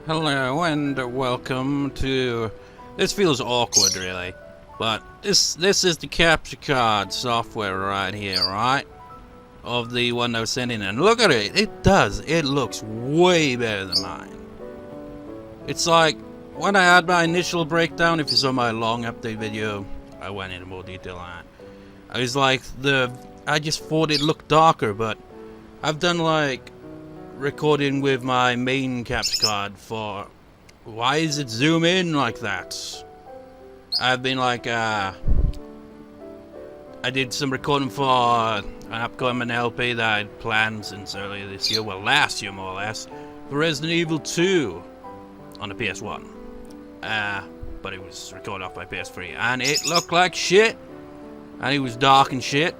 Hello and welcome to... This feels awkward really, but this is the capture card software right here, right? Of the one that was sent in, and look at it, it looks way better than mine. It's like, when I had my initial breakdown, if you saw my long update video, I went into more detail on it. I was like, I just thought it looked darker, but I've done like recording with my main capture card for... Why is it zoom in like that? I've been like, I did some recording for an upcoming LP that I'd planned since earlier this year, well last year more or less, for Resident Evil 2 on the PS1. But it was recorded off my PS3, and it looked like shit, and it was dark and shit,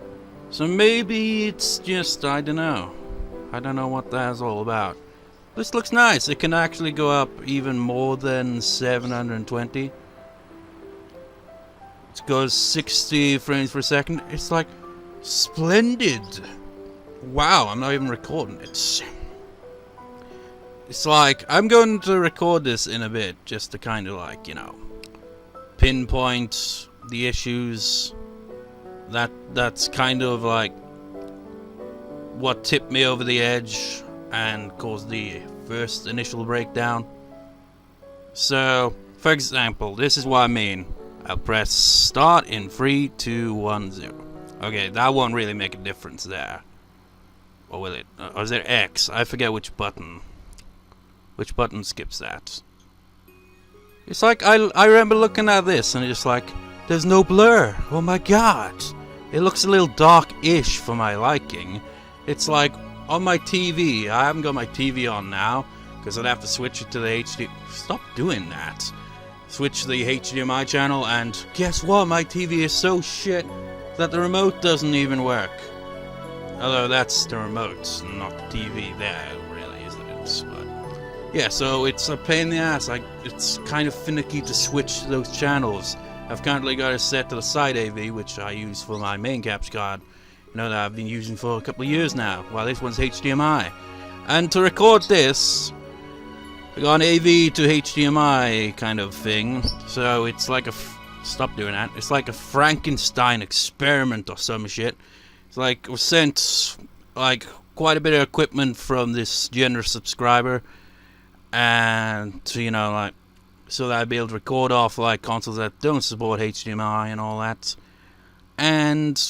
so maybe it's just, I don't know what that's all about. This looks nice. It can actually go up even more than 720. It goes 60 frames per second. It's like splendid. Wow, I'm not even recording it. It's like I'm going to record this in a bit just to kind of like, you know, pinpoint the issues that's kind of like what tipped me over the edge and caused the first initial breakdown. So, for example, this is what I mean. I'll press start in 3, 2, 1, 0. Okay, that won't really make a difference there. Or will it? Or is there X? I forget which button. Which button skips that? It's like, I remember looking at this and it's just like, there's no blur. Oh my god. It looks a little dark-ish for my liking. It's like, on my TV, I haven't got my TV on now, because I'd have to switch it to the HD... Stop doing that. Switch the HDMI channel, and guess what? My TV is so shit that the remote doesn't even work. Although that's the remote, not the TV there, really, isn't it? But yeah, so it's a pain in the ass. It's kind of finicky to switch those channels. I've currently got it set to the side AV, which I use for my main capture card. You know, that I've been using for a couple of years now, while this one's HDMI. And to record this, I got an AV to HDMI kind of thing, so it's like a... Stop doing that. It's like a Frankenstein experiment or some shit. It's like, we sent, like, quite a bit of equipment from this generous subscriber, and, you know, like, so that I'd be able to record off, like, consoles that don't support HDMI and all that. And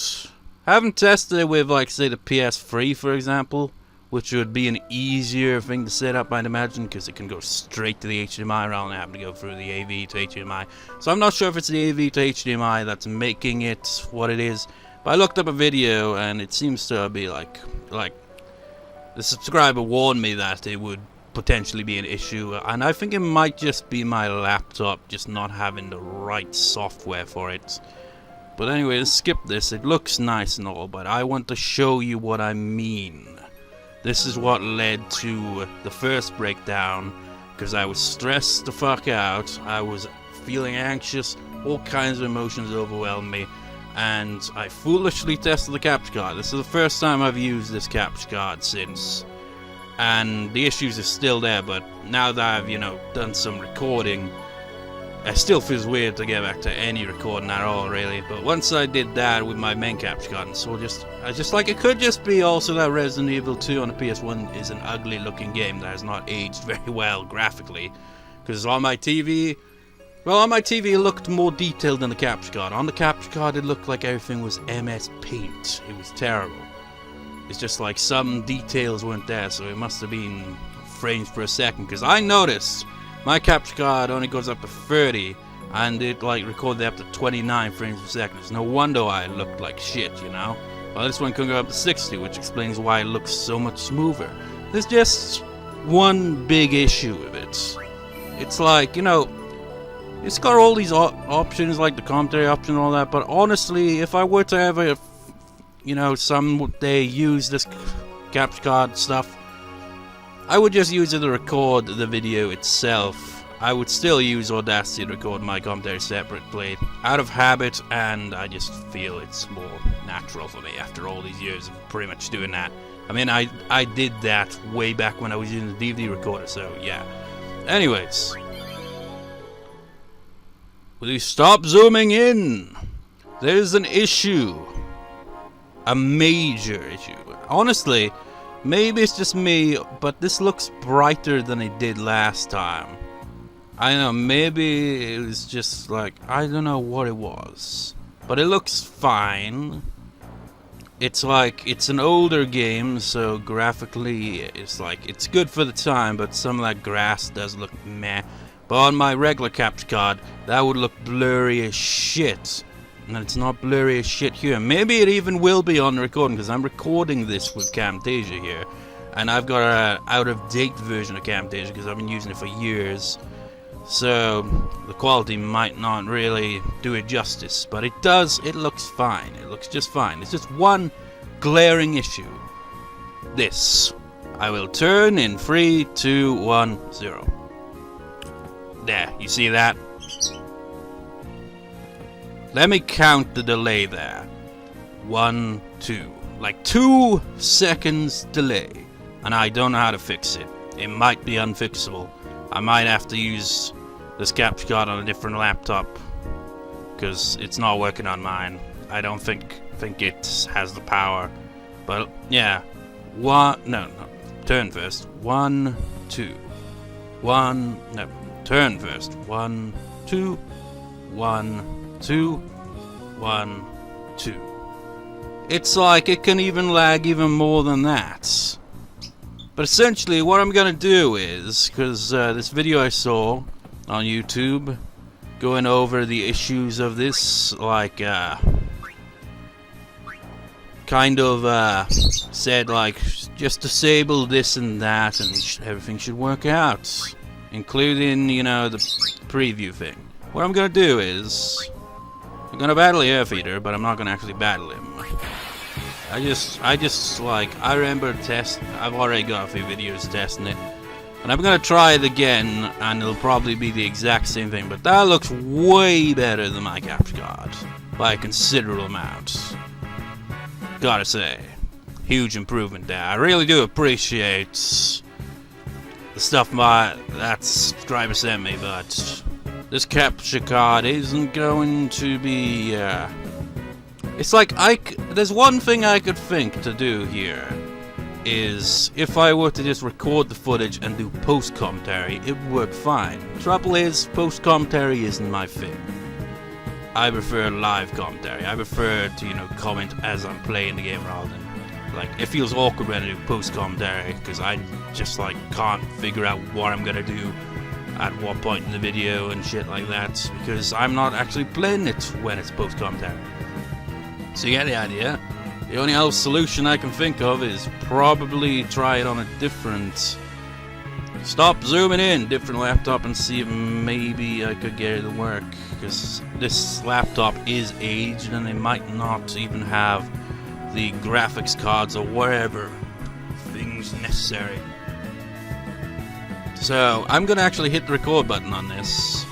I haven't tested it with, like, say, the PS3, for example, which would be an easier thing to set up, I'd imagine, because it can go straight to the HDMI rather than having to go through the AV to HDMI. So I'm not sure if it's the AV to HDMI that's making it what it is, but I looked up a video, and it seems to be like the subscriber warned me that it would potentially be an issue, and I think it might just be my laptop just not having the right software for it. But anyway, let's skip this. It looks nice and all, but I want to show you what I mean. This is what led to the first breakdown, because I was stressed the fuck out, I was feeling anxious, all kinds of emotions overwhelmed me, and I foolishly tested the capture card. This is the first time I've used this capture card since, and the issues are still there, but now that I've, you know, done some recording, it still feels weird to get back to any recording at all, really. But once I did that with my main capture card, and so I just like, it could just be also that Resident Evil 2 on the PS1 is an ugly looking game that has not aged very well graphically. Because on my TV, well, on my TV it looked more detailed than the capture card. On the capture card it looked like everything was MS Paint. It was terrible. It's just like some details weren't there, so it must have been frames per second. Because I noticed my capture card only goes up to 30, and it like recorded up to 29 frames per second. It's no wonder why it looked like shit, you know? Well, this one can go up to 60, which explains why it looks so much smoother. There's just one big issue with it. It's like, you know, it's got all these options, like the commentary option and all that, but honestly, if I were to ever, you know, someday use this capture card stuff, I would just use it to record the video itself. I would still use Audacity to record my commentary separately, out of habit, and I just feel it's more natural for me after all these years of pretty much doing that. I mean, I did that way back when I was using the DVD recorder, so yeah. Anyways, will you stop zooming in? There's an issue. A major issue. Honestly, maybe it's just me, but this looks brighter than it did last time. I don't know, maybe it was just like, I don't know what it was. But it looks fine. It's like, it's an older game, so graphically it's like, it's good for the time, but some of that grass does look meh. But on my regular capture card, that would look blurry as shit. And it's not blurry as shit here. Maybe it even will be on the recording, because I'm recording this with Camtasia here. And I've got an out-of-date version of Camtasia, because I've been using it for years. So, the quality might not really do it justice. But it does, it looks fine. It looks just fine. It's just one glaring issue. This. I will turn in 3, 2, 1, 0. There, you see that? Let me count the delay there. 1, 2. Like 2 seconds delay. And I don't know how to fix it. It might be unfixable. I might have to use this capture card on a different laptop. Because it's not working on mine. I don't think it has the power. But yeah. No. Turn first. 1, 2. 1. No. Turn first. 1, 2. 1. 2, 1, 2. It's like it can even lag even more than that. But essentially what I'm gonna do is, because this video I saw on YouTube going over the issues of this, like kind of said like just disable this and that and everything should work out, including, you know, the preview thing. What I'm gonna do is I'm gonna battle the Airfeeder, but I'm not gonna actually battle him. I just like, I remember I've already got a few videos testing it, and I'm gonna try it again, and it'll probably be the exact same thing, but that looks way better than my capture card, by a considerable amount. Gotta say, huge improvement there. I really do appreciate the stuff that subscriber sent me, but this capture card isn't going to be, it's like, there's one thing I could think to do here, is if I were to just record the footage and do post-commentary, it would work fine. Trouble is, post-commentary isn't my thing. I prefer live commentary. I prefer to, you know, comment as I'm playing the game rather than, like, it feels awkward when I do post-commentary, because I just, like, can't figure out what I'm gonna do at what point in the video and shit like that, because I'm not actually playing it when it's post-commentary. So you get the idea. The only other solution I can think of is probably try it on a different, stop zooming in, different laptop, and see if maybe I could get it to work, because this laptop is aged and it might not even have the graphics cards or whatever things necessary. So I'm gonna actually hit the record button on this,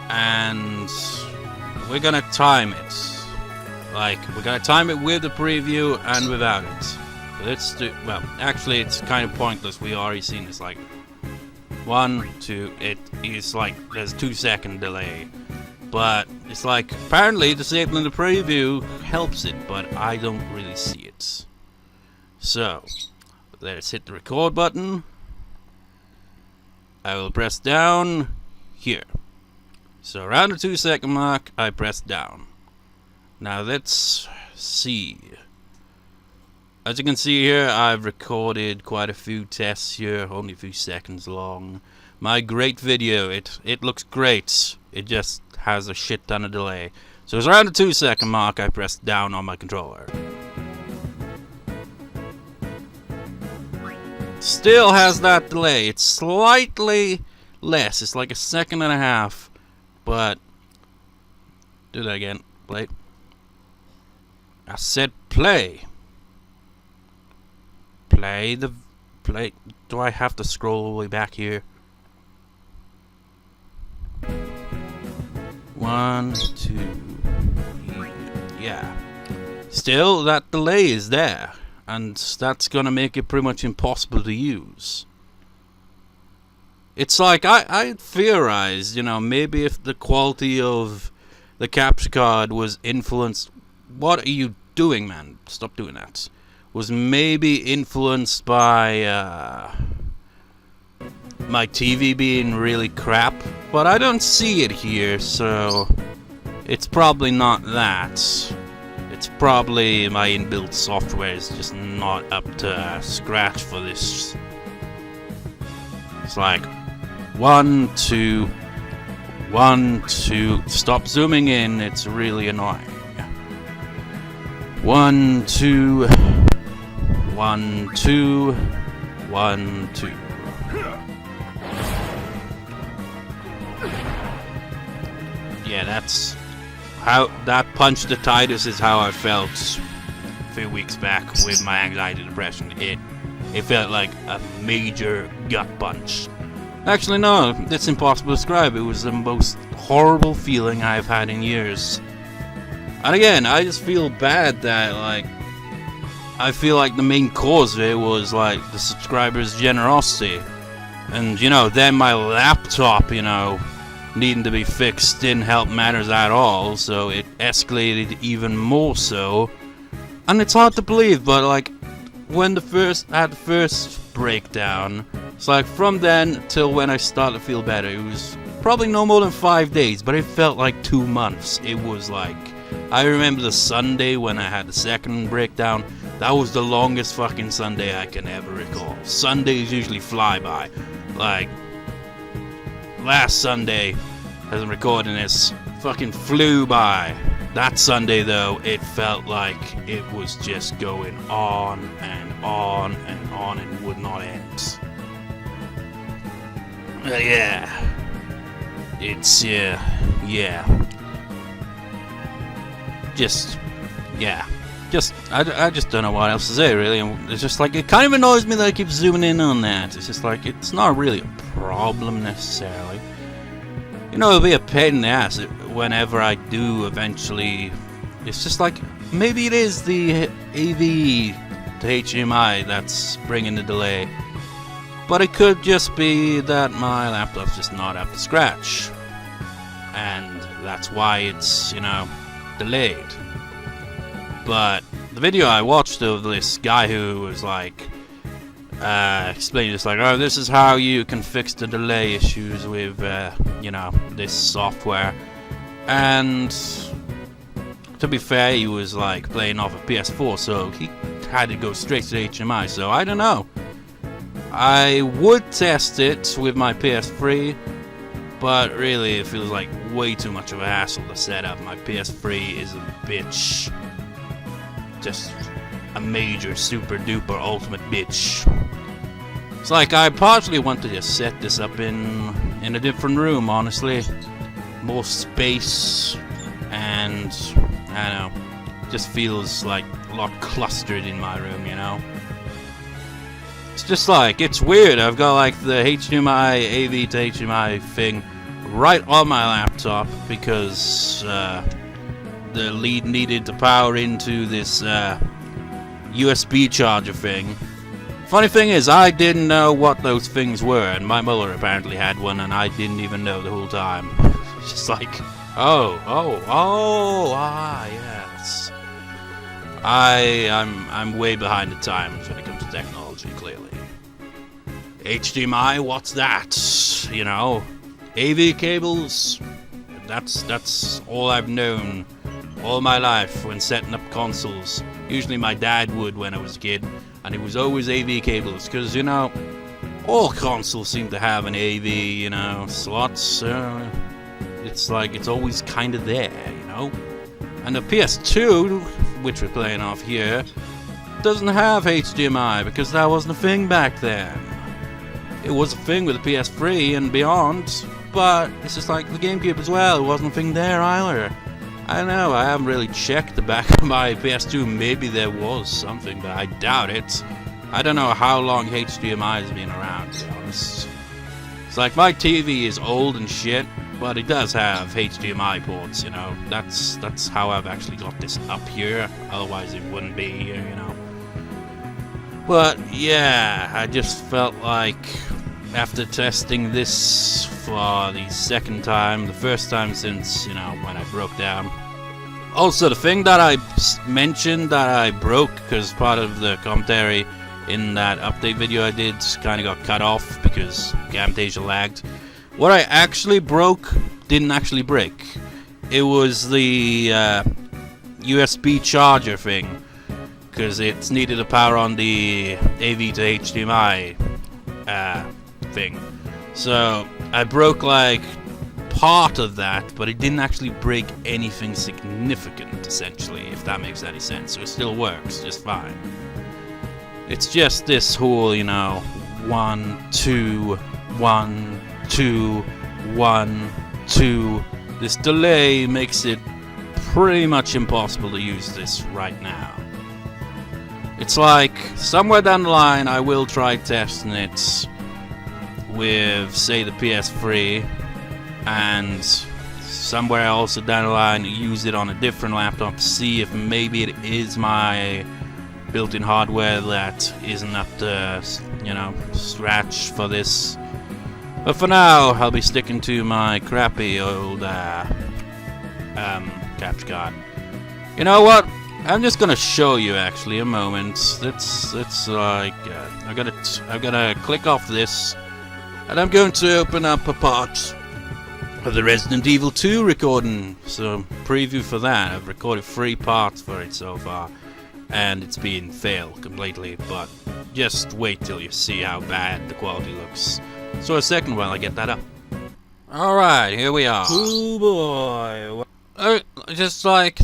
and we're gonna time it. Like, we're gonna time it with the preview and without it. So let's do, well, actually it's kind of pointless, we already seen this, like 1, 2, it is like, there's 2-second delay. But it's like, apparently disabling the preview helps it, but I don't really see it. So, let's hit the record button. I will press down here. So around the 2-second mark, I press down. Now let's see. As you can see here, I've recorded quite a few tests here, only a few seconds long. My great video, it looks great. It just has a shit ton of delay. So it's around the 2-second mark, I press down on my controller. Still has that delay. It's slightly less. It's like 1.5 seconds, but do that again. Play. I said play. Play. Do I have to scroll all the way back here? 1, 2. Yeah. Still, that delay is there, and that's gonna make it pretty much impossible to use. It's like, I theorized, maybe if the quality of the capture card was influenced... What are you doing, man? Stop doing that. Was maybe influenced by my TV being really crap, but I don't see it here, so it's probably not that. It's probably my inbuilt software is just not up to scratch for this. It's like 1, 2, 1, 2. Stop zooming in, it's really annoying. 1, 2, 1, 2, 1, 2. Yeah, that's how that punch to Titus is how I felt a few weeks back with my anxiety depression. It felt like a major gut punch. Actually, no, it's impossible to describe. It was the most horrible feeling I've had in years. And again, I just feel bad that, like, I feel like the main cause of it was, like, the subscribers' generosity. And, then my laptop, needing to be fixed didn't help matters at all, so it escalated even more so. And it's hard to believe, but, like, when I had the first breakdown, it's like from then till when I started to feel better, it was probably no more than 5 days, but it felt like 2 months. It was like, I remember the Sunday when I had the second breakdown. That was the longest fucking Sunday I can ever recall. Sundays usually fly by. Like, last Sunday, as I'm recording this, fucking flew by. That Sunday, though, it felt like it was just going on and on and on and would not end. Yeah. It's, yeah. I just don't know what else to say, really. It's just like, it kind of annoys me that I keep zooming in on that. It's just like, it's not really a problem necessarily. It'll be a pain in the ass whenever I do eventually. It's just like, maybe it is the AV to HDMI that's bringing the delay. But it could just be that my laptop's just not up to scratch. And that's why it's, delayed. But the video I watched of this guy who was like, explaining this, like, oh, this is how you can fix the delay issues with, this software. And to be fair, he was like playing off a PS4, so he had to go straight to HDMI. So I don't know. I would test it with my PS3, but really it feels like way too much of a hassle to set up. My PS3 is a bitch. Just a major super duper ultimate bitch. It's like I partially want to just set this up in a different room, honestly. More space, and I don't know, just feels like a lot clustered in my room, It's just like, it's weird. I've got like the HDMI AV to HDMI thing right on my laptop because the lead needed to power into this USB charger thing. Funny thing is, I didn't know what those things were, and my mother apparently had one, and I didn't even know the whole time. It's just like, yes. I'm way behind the times when it comes to technology, clearly. HDMI, what's that? AV cables. That's all I've known all my life when setting up consoles. Usually my dad would when I was a kid, and it was always AV cables, because, all consoles seem to have an AV, slots. It's like, it's always kind of there, And the PS2, which we're playing off here, doesn't have HDMI, because that wasn't a thing back then. It was a thing with the PS3 and beyond, but it's just like the GameCube as well, it wasn't a thing there either. I don't know, I haven't really checked the back of my PS2, maybe there was something, but I doubt it. I don't know how long HDMI has been around, to be honest. It's like, my TV is old and shit, but it does have HDMI ports, That's how I've actually got this up here, otherwise it wouldn't be here, But, yeah, I just felt like after testing this for the second time, the first time since, you know, when I broke down. Also, the thing that I mentioned that I broke, because part of the commentary in that update video I did kind of got cut off because Camtasia lagged. What I actually broke didn't actually break. It was the USB charger thing, because it's needed to power on the AV to HDMI thing. So I broke like part of that, but it didn't actually break anything significant, essentially, if that makes any sense. So it still works just fine. It's just this whole, you know, 1, 2, 1, 2, 1, 2. This delay makes it pretty much impossible to use this right now. It's like, somewhere down the line I will try testing it with, say, the PS3, and somewhere else down the line use it on a different laptop to see if maybe it is my built-in hardware that isn't up to, you know, scratch for this. But for now, I'll be sticking to my crappy old capture card. You know what? I'm just gonna show you actually a moment. It's like I'm gonna click off this, and I'm going to open up a part of the Resident Evil 2 recording. So preview for that. I've recorded 3 parts for it so far, and it's been failed completely. But just wait till you see how bad the quality looks. So a second while I get that up. All right, here we are. Oh boy! Just like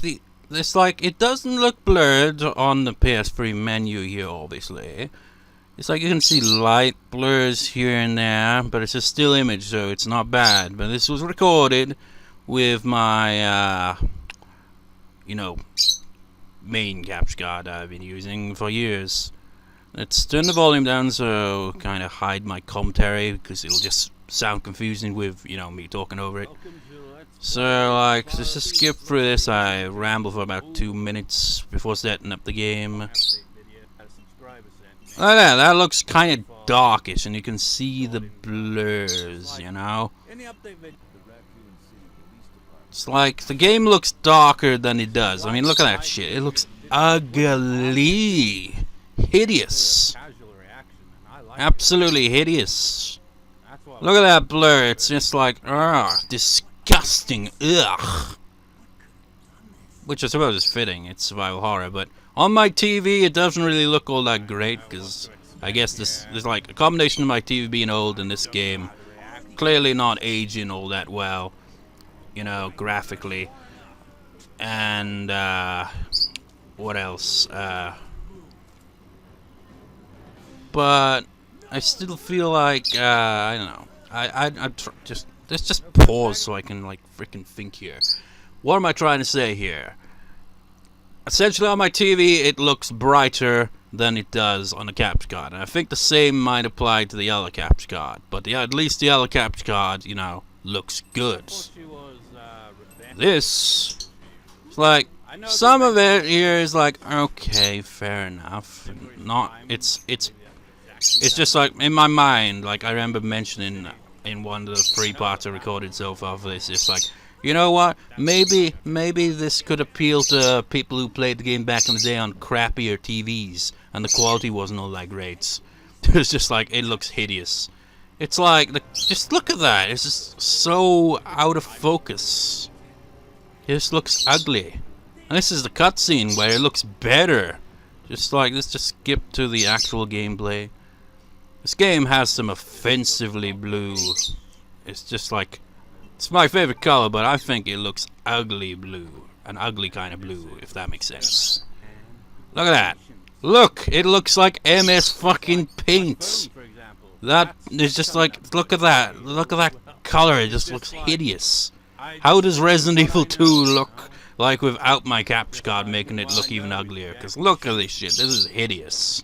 it's like it doesn't look blurred on the PS3 menu here, obviously. It's like you can see light blurs here and there, but it's a still image, so it's not bad. But this was recorded with my, you know, main capture card I've been using for years. Let's turn the volume down so kind of hide my commentary, because it'll just sound confusing with, you know, me talking over it. So, like, just to skip through this, I ramble for about 2 minutes before setting up the game. Look at that, that looks kind of darkish, and you can see the blurs, you know? It's like, the game looks darker than it does. I mean, look at that shit. It looks ugly. Hideous. Absolutely hideous. Look at that blur. It's just like, disgusting. Ugh. Which I suppose is fitting. It's survival horror, but on my TV it doesn't really look all that great, because I guess there's like a combination of my TV being old and this game clearly not aging all that well, you know, graphically. And what else? But I still feel like I don't know. Let's just pause so I can like freaking think here. What am I trying to say here? Essentially, on my TV, it looks brighter than it does on the capture card, and I think the same might apply to the other capture card. But at least the other capture card, you know, looks good. This, it's like some of it here is like okay, fair enough. Not, it's just like in my mind, like I remember mentioning in one of the 3 parts I recorded so far for this. It's like, you know what? Maybe this could appeal to people who played the game back in the day on crappier TVs, and the quality wasn't all that great. It's just like, it looks hideous. It's like, just look at that. It's just so out of focus. It just looks ugly. And this is the cutscene where it looks better. Just like, let's just skip to the actual gameplay. This game has some offensively blue. It's just like, it's my favorite color, but I think it looks ugly blue. An ugly kind of blue, if that makes sense. Look at that. Look, it looks like MS fucking Paint. That is just like, look at that. Look at that color, it just looks hideous. How does Resident Evil 2 look like without my capture card making it look even uglier? Because look at this shit, this is hideous.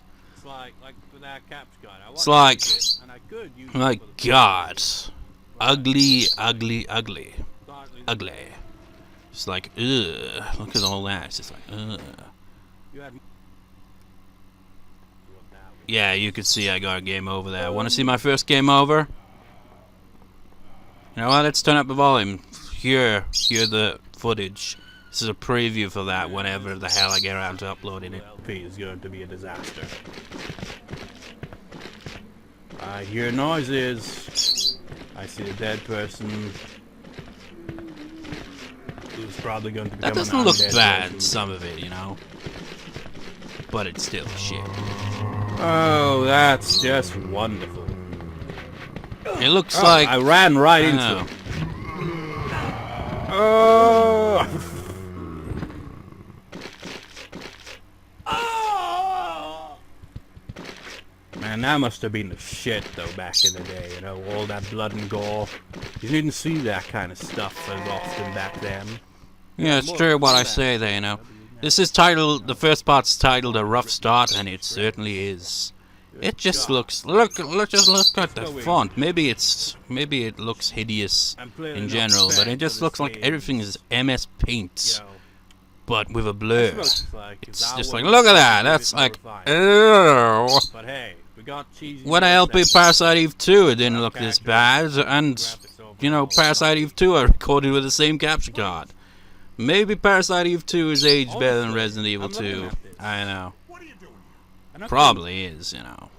It's like, my god. Ugly, ugly, ugly. Ugly. It's like, ugh. Look at all that. It's just like, ugh. Yeah, you could see I got a game over there. Want to see my first game over? You know what? Let's turn up the volume. Hear the footage. This is a preview for that whenever the hell I get around to uploading it. LP is going to be a disaster. I hear noises. I see a dead person. Who's probably going to become That doesn't look bad, some of it, you know. But it's still shit. Oh, that's just wonderful. It looks like I ran right into it. Oh! Man, that must have been the shit, though, back in the day, you know, all that blood and gore. You didn't see that kind of stuff as often back then. Yeah, it's true what I say there, you know. This is titled, the first part's titled A Rough Start, and it certainly is. It just looks, just look at the font. Maybe it looks hideous in general, but it just looks like everything is MS Paint, but with a blur. It's just like, look at that, that's like, ew. When I LP Parasite Eve 2, it didn't look this bad, and, you know, Parasite Eve 2 I recorded with the same capture card. Maybe Parasite Eve 2 is aged better than Resident Evil 2. I know. Probably is, you know.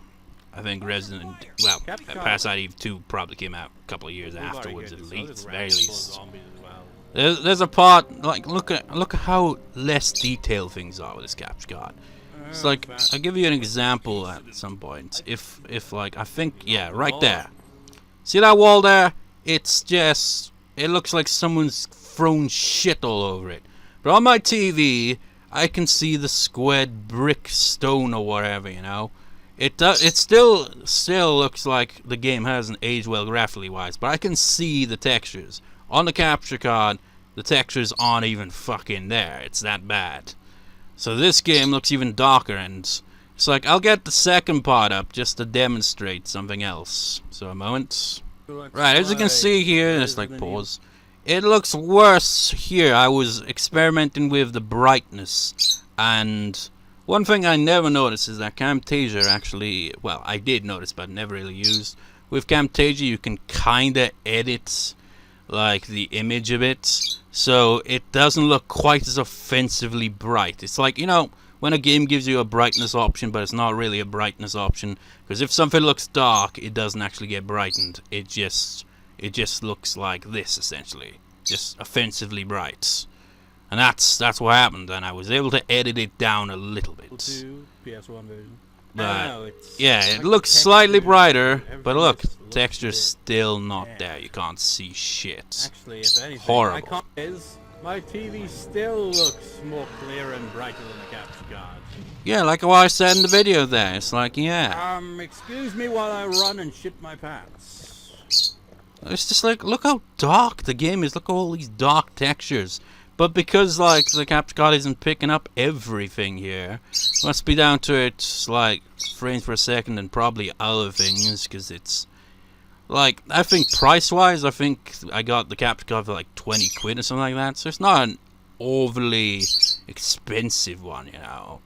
I think Parasite Eve 2 probably came out a couple of years afterwards at least, very least. There's a part, like, look at how less detailed things are with this capture card. It's like, I'll give you an example at some point. If like, I think, yeah, right there. See that wall there? It's just, it looks like someone's thrown shit all over it. But on my TV, I can see the squared brick stone or whatever, you know. It still looks like the game hasn't aged well graphically wise, but I can see the textures. On the capture card, the textures aren't even fucking there. It's that bad. So this game looks even darker, and it's like, I'll get the second part up just to demonstrate something else. So a moment. Right, as you can see here, just like pause. It looks worse here. I was experimenting with the brightness, and one thing I never noticed is that Camtasia actually, well, I did notice but never really used. With Camtasia you can kinda edit like the image a bit, so it doesn't look quite as offensively bright. It's like, you know, when a game gives you a brightness option but it's not really a brightness option, because if something looks dark it doesn't actually get brightened. It just looks like this essentially, just offensively bright. And that's what happened, and I was able to edit it down a little bit. But yeah, it looks slightly brighter, but look, texture's still not there. You can't see shit. Horrible. My TV still looks more clear and brighter than the capture card. Yeah, like what I said in the video there. It's like, yeah. Excuse me while I run and shit my pants. It's just like, look how dark the game is. Look at all these dark textures. But because, like, the capture card isn't picking up everything here, must be down to its, like, frames per second and probably other things, because it's, like, I think price-wise, I think I got the capture card for, like, 20 quid or something like that, so it's not an overly expensive one, you know.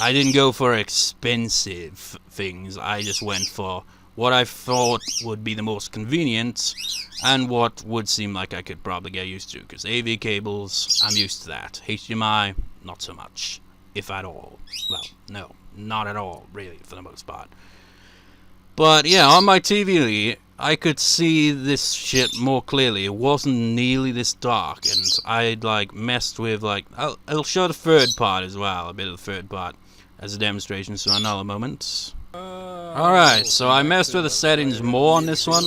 I didn't go for expensive things, I just went for what I thought would be the most convenient, and what would seem like I could probably get used to, because AV cables, I'm used to that. HDMI, not so much, if at all. Well, no, not at all, really, for the most part. But yeah, on my TV, I could see this shit more clearly. It wasn't nearly this dark, and I'd like messed with, like, I'll show the third part as well, a bit of the third part as a demonstration, so another moment. Alright, so I messed with the settings more on this one,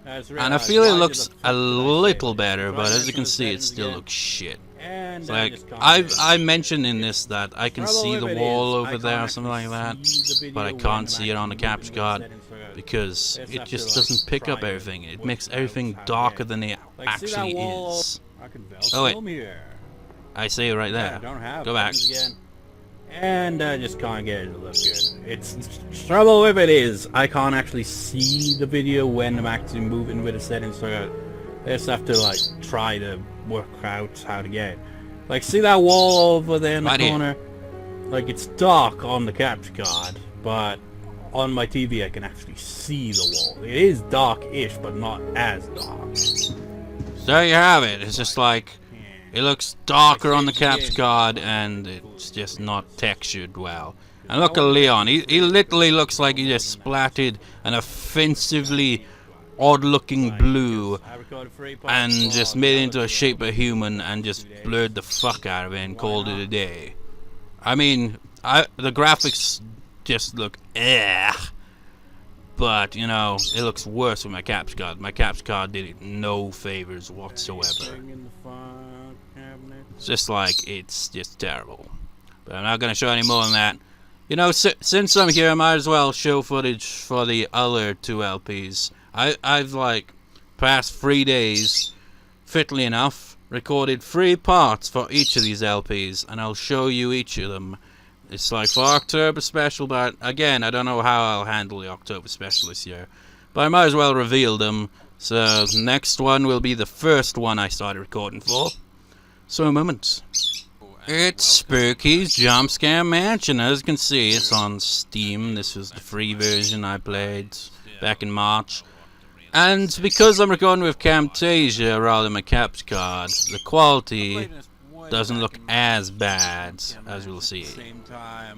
and I feel it looks a little better, but as you can see, it still looks shit. It's like, I mentioned in this that I can see the wall over there or something like that, but I can't see it on the capture card, because it just doesn't pick up everything. It makes everything darker than it actually is. Oh wait, I see it right there. Go back. And I just can't get it to look good. It's trouble with it is I can't actually see the video when I'm actually moving with the settings, so I just have to like try to work out how to get it. Like, see that wall over there in the corner? Like, it's dark on the capture card, but on my TV I can actually see the wall. It is dark-ish, but not as dark. So there you have it. It's just like, it looks darker on the caps card, and it's just not textured well. And look at Leon. He literally looks like he just splattered an offensively odd-looking blue and just made it into a shape of human and just blurred the fuck out of it and called it a day. I mean, the graphics just look but you know, it looks worse with my caps card. My caps card did it no favors whatsoever. It's just like, it's just terrible. But I'm not gonna show any more than that. You know, since I'm here, I might as well show footage for the other two LPs. I've like past 3 days, fitly enough, recorded 3 parts for each of these LPs, and I'll show you each of them. It's like for October special, but again, I don't know how I'll handle the October special this year. But I might as well reveal them. So next one will be the first one I started recording for. So a moment. It's Spooky's Jump Scare Mansion. As you can see, it's on Steam. This was the free version I played back in March. And because I'm recording with Camtasia rather than my caps card, the quality doesn't look as bad as you'll see.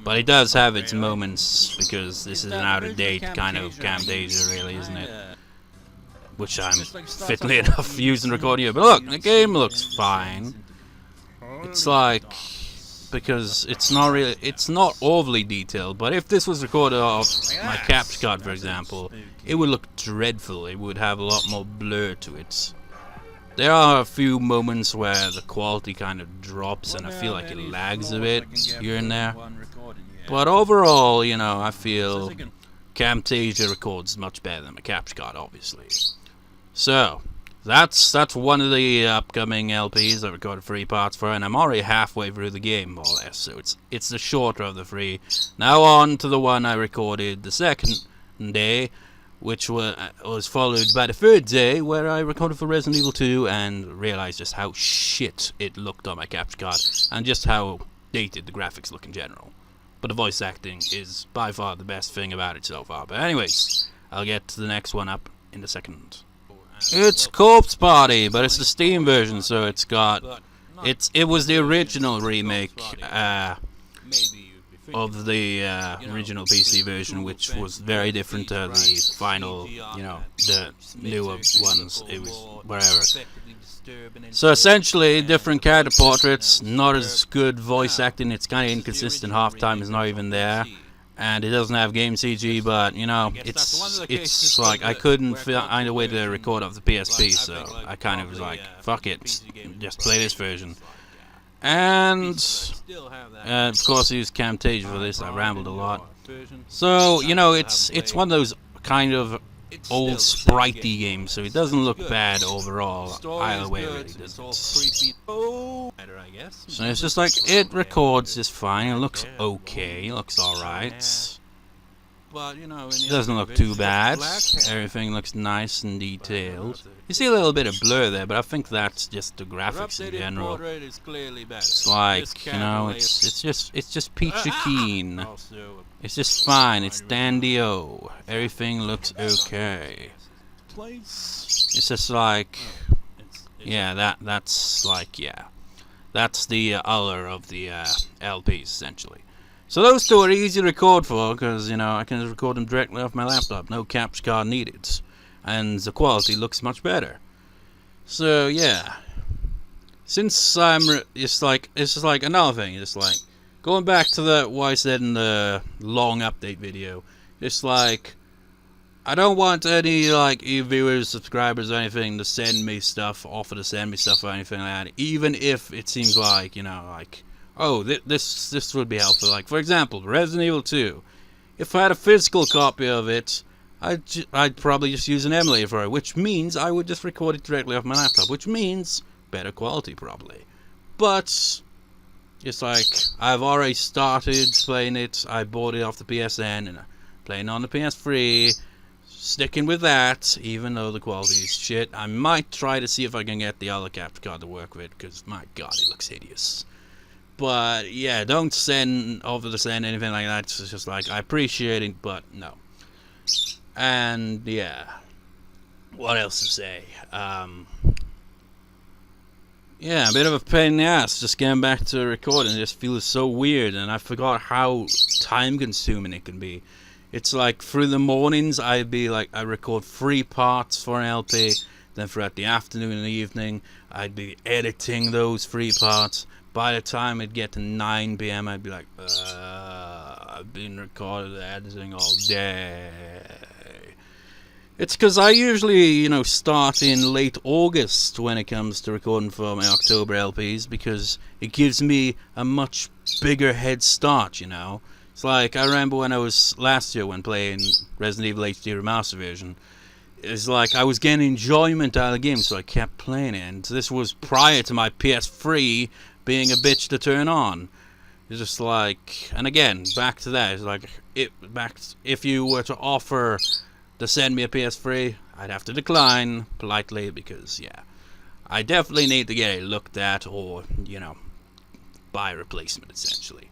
But it does have its moments, because this is an out-of-date kind of Camtasia, really, isn't it? Which I'm fitly enough using recording here. But look, the game looks fine. It's like, because it's not overly detailed, but if this was recorded off my caps card, for example, it would look dreadful. It would have a lot more blur to it. There are a few moments where the quality kind of drops and I feel like it lags a bit here and there. But overall, you know, I feel Camtasia records much better than my caps card, obviously. So that's one of the upcoming LPs I recorded 3 parts for, and I'm already halfway through the game, more or less. So it's the shorter of the 3. Now on to the one I recorded the second day, which was followed by the 3rd day, where I recorded for Resident Evil 2 and realized just how shit it looked on my capture card, and just how dated the graphics look in general. But the voice acting is by far the best thing about it so far. But anyways, I'll get to the next one up in a second. It's Corpse Party, but it's the Steam version, so it's got... It was the original remake, of the original PC version, which was very different to the final, you know, the newer ones. It was wherever. So essentially, different character portraits, not as good voice acting. It's kind of inconsistent. Half the time is not even there, and it doesn't have game CG. But you know, it's like I couldn't find a way to record off the PSP, so I kind of was like, fuck it, just play this version. And of course I used Camtasia for this. I rambled a lot. So you know, it's one of those kind of old spritey games, so it doesn't look bad overall either way, really, does it? So it's just like, it records just fine. It looks okay. It looks alright. But you know, it doesn't look too bad. Everything looks nice and detailed. You see a little bit of blur there, but I think that's just the graphics in general. It's like, you know, it's just peachy keen. It's just fine. It's dandy-o. Everything looks okay. It's just like, yeah, that's like, yeah, that's the other of the LPs essentially. So those two are easy to record for, because, you know, I can just record them directly off my laptop. No capture card needed. And the quality looks much better. So, yeah. Since I'm... it's just like another thing. It's like, going back to what I said in the long update video. It's like, I don't want any, like, viewers, subscribers, or anything to send me stuff, offer to send me stuff or anything like that. Even if it seems like, you know, like... oh, this would be helpful. Like, for example, Resident Evil 2. If I had a physical copy of it, I'd probably just use an emulator for it, which means I would just record it directly off my laptop, which means better quality, probably. But it's like, I've already started playing it. I bought it off the PSN, and I'm playing on the PS3, sticking with that, even though the quality is shit. I might try to see if I can get the other capture card to work with it, because, my god, it looks hideous. But yeah, don't offer to send anything like that. It's just like, I appreciate it, but no. And yeah, what else to say? Yeah, a bit of a pain in the ass just getting back to the recording. It just feels so weird, and I forgot how time consuming it can be. It's like through the mornings I record 3 parts for an LP, then throughout the afternoon and the evening I'd be editing those 3 parts. By the time it'd get to 9 PM I'd be like, I've been recording editing all day. It's because I usually, start in late August when it comes to recording for my October LPs, because it gives me a much bigger head start, It's like, I remember when I was last year when playing Resident Evil HD Remastered version, it's like I was getting enjoyment out of the game, so I kept playing it. And this was prior to my PS3 being a bitch to turn on. It's just like, and again, back to that, it's like, if you were to offer to send me a PS3, I'd have to decline politely, because yeah, I definitely need to get it looked at, or buy a replacement essentially.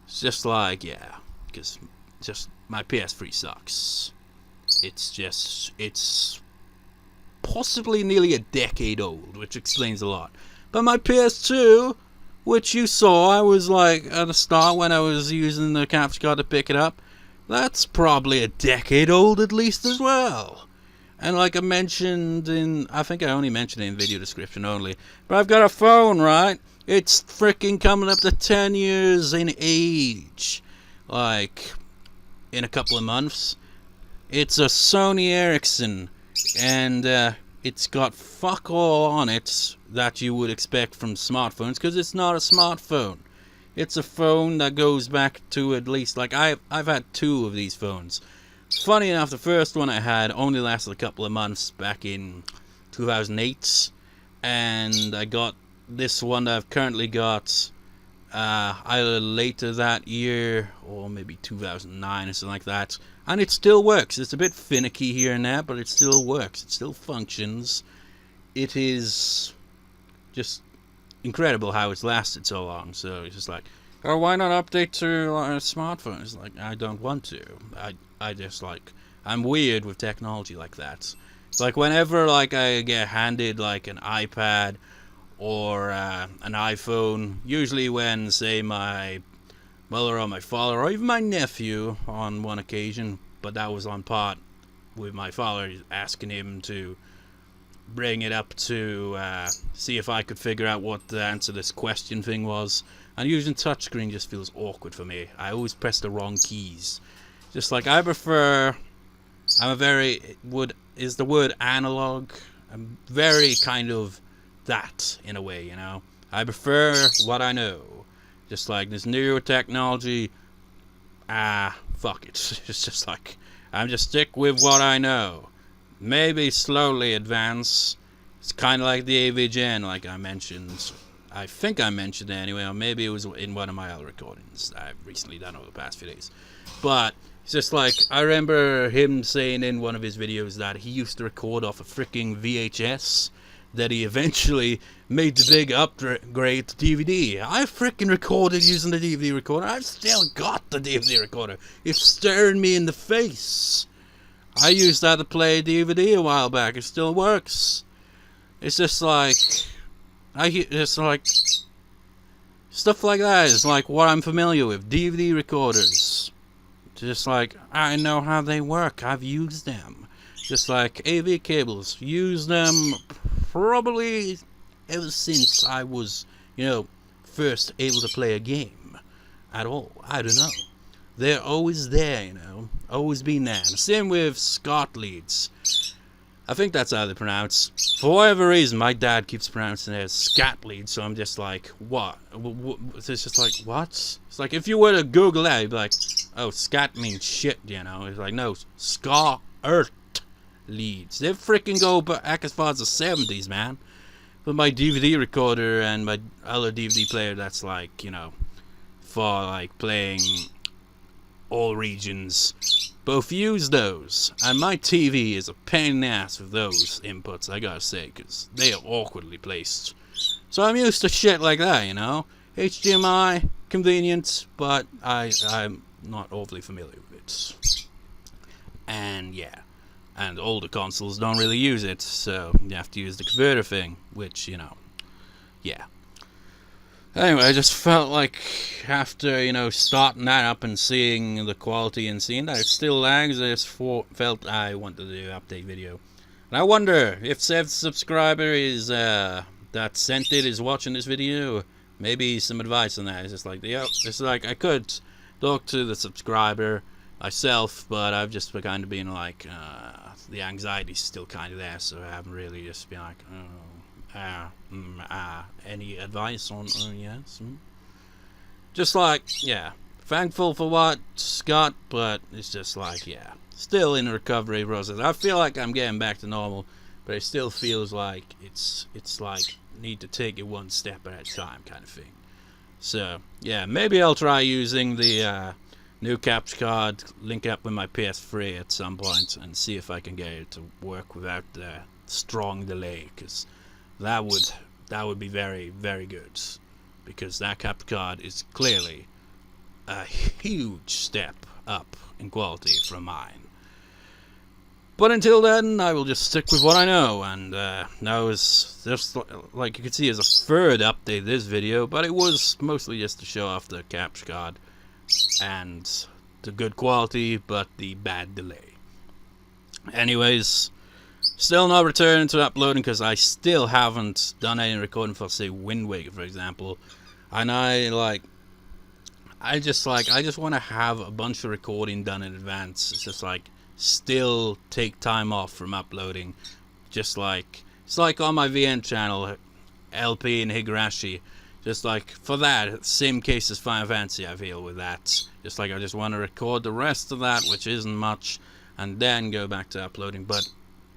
It's just like, yeah, because just my PS3 sucks. It's possibly nearly a decade old, which explains a lot. But my PS2, which you saw, I was like at the start when I was using the capture card to pick it up, that's probably a decade old at least as well. And like I mentioned I think I only mentioned it in video description only, but I've got a phone, right? It's freaking coming up to 10 years in age. Like, in a couple of months. It's a Sony Ericsson, and it's got fuck all on it that you would expect from smartphones, because it's not a smartphone. It's a phone that goes back to at least, like, I've had 2 of these phones. Funny enough, the first one I had only lasted a couple of months back in 2008, and I got this one that I've currently got either later that year or maybe 2009 or something like that, and it still works. It's a bit finicky here and there, but it still works. It still functions. It is just incredible how it's lasted so long. So it's just like, oh, why not update to a smartphone? It's like, I don't want to. I just like, I'm weird with technology like that. It's like whenever like I get handed like an iPad or an iPhone, usually when, say, my mother or my father or even my nephew on one occasion, but that was on part with my father asking him to bring it up to see if I could figure out what the answer to this question thing was. And using touchscreen just feels awkward for me. I always press the wrong keys. Just like I prefer, is the word analog? I'm very kind of that in a way, I prefer what I know. Just like this newer technology, fuck it. It's just like, I'm just stick with what I know. Maybe slowly advance. It's kind of like the AVGN, like I mentioned. I think I mentioned it anyway, or maybe it was in one of my other recordings I've recently done over the past few days. But it's just like, I remember him saying in one of his videos that he used to record off a freaking VHS, that he eventually made the big upgrade to DVD. I freaking recorded using the DVD recorder. I've still got the DVD recorder. It's staring me in the face. I used that to play a DVD a while back. It still works. It's just like, stuff like that is like what I'm familiar with. DVD recorders. Just like, I know how they work. I've used them. Just like AV cables. Use them probably ever since I was, first able to play a game at all. I don't know. They're always there, always been there. Same with SCART leads. I think that's how they're pronounced. For whatever reason, my dad keeps pronouncing it as scat leads, so I'm just like, what? It's just like, what? It's like, if you were to Google that, you'd be like, oh, scat means shit, It's like, no, SCART leads. They freaking go back as far as the 70s, man. But my DVD recorder and my other DVD player, that's like, for like playing all regions, both use those. And my TV is a pain in the ass with those inputs, I gotta say, because they are awkwardly placed. So I'm used to shit like that, HDMI, convenient, but I'm not awfully familiar with it. And yeah, and older consoles don't really use it, so you have to use the converter thing, which, you know, yeah. Anyway, I just felt like after, you know, starting that up and seeing the quality and seeing that it still lags, I just felt I wanted to do an update video. And I wonder if Sev's subscriber is, that sent it is watching this video, maybe some advice on that. It's just like, yep, it's like I could talk to the subscriber myself, but I've just kind of been like, the anxiety's still kind of there, so I haven't really just been like, any advice on, yes? Just like, yeah, thankful for what Scott, but it's just like, yeah, still in the recovery process. I feel like I'm getting back to normal, but it still feels like it's like, need to take it one step at a time kind of thing. So, yeah, maybe I'll try using the, new capture card, link up with my PS3 at some point, and see if I can get it to work without the strong delay, because that would be very, very good, because that capture card is clearly a huge step up in quality from mine. But until then, I will just stick with what I know, and now is just like you can see, is a third update this video, but it was mostly just to show off the capture card and the good quality but the bad delay. Anyways, still not returning to uploading because I still haven't done any recording for, say, Wind Waker, for example. And I just want to have a bunch of recording done in advance. It's just like still take time off from uploading. Just like it's like on my VN channel, LP and Higurashi. Just like, for that, same case as Final Fantasy, I feel, with that. Just like, I just want to record the rest of that, which isn't much, and then go back to uploading. But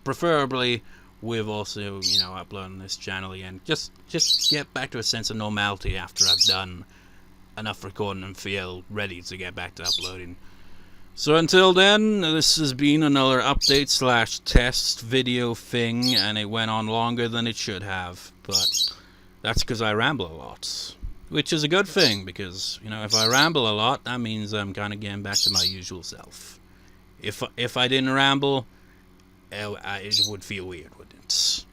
preferably, with also, you know, uploading this channel again. Just get back to a sense of normality after I've done enough recording and feel ready to get back to uploading. So until then, this has been another update / test video thing, and it went on longer than it should have, but that's because I ramble a lot, which is a good thing, because, you know, if I ramble a lot, that means I'm kind of getting back to my usual self. If I didn't ramble, it would feel weird, wouldn't it? It's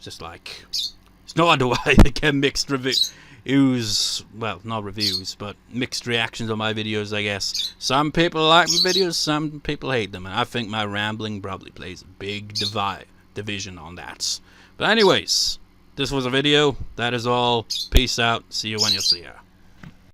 just like, it's no wonder why I get mixed reviews, well, not reviews, but mixed reactions on my videos, I guess. Some people like my videos, some people hate them, and I think my rambling probably plays a big division on that. But anyways, this was a video. That is all. Peace out. See you when you see ya.